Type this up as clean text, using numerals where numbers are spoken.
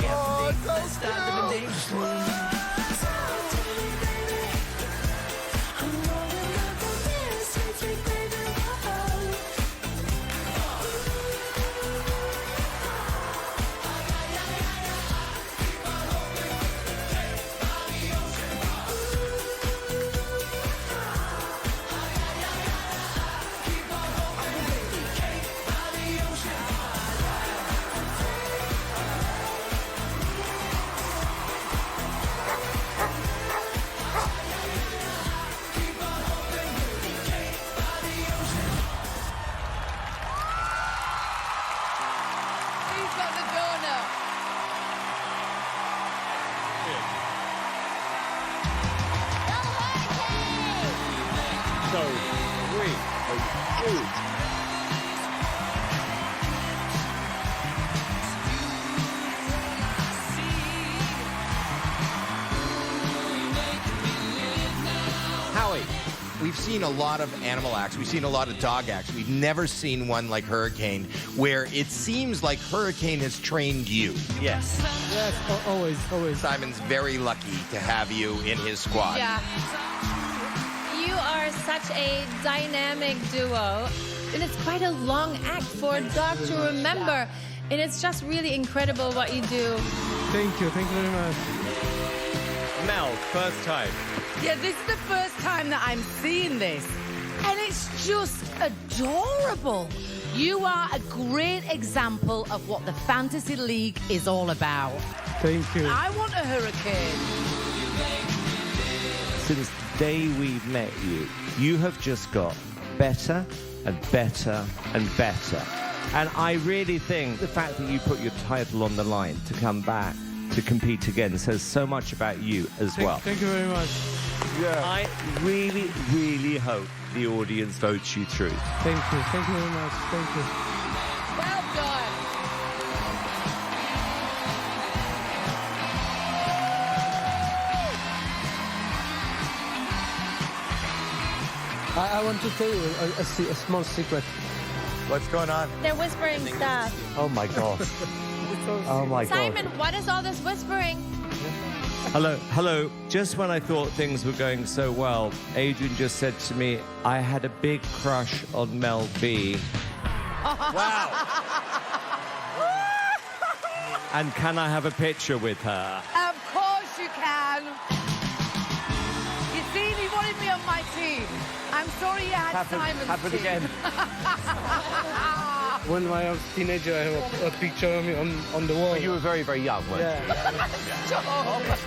Oh, so cute. So sweet. So cute. Howie, we've seen a lot of animal acts. We've seen a lot of dog acts. We've never seen one like Hurricane, where it seems like Hurricane has trained you. Yes. Yes, always, always. Simon's very lucky to have you in his squad. Yeah. You are such a dynamic duo, and it's quite a long act for a dog to remember. And it's just really incredible what you do. Thank you very much. Mel, first time. Yeah, this is the first time that I'm seeing this. And it's just adorable. You are a great example of what the Fantasy League is all about. Thank you. I want a hurricane. Since the day we've met you, you have just got better and better and better. And I really think the fact that you put your title on the line to come back to compete again says so much about you as well. Thank you very much. Yeah. I really, really hope the audience votes you through. Thank you very much. Thank you. Well done. I want to tell you a small secret. What's going on? They're whispering stuff. Oh my God. Oh my God. Simon, what is all this whispering? Hello. Just when I thought things were going so well, Adrian just said to me, I had a big crush on Mel B. Wow. And can I have a picture with her? Of course you can. You see, he wanted me on my team. I'm sorry you had Simon's Happen team. again. When I was a teenager, I have a picture of me on the wall. You were very, very young, weren't you? Yeah. Stop.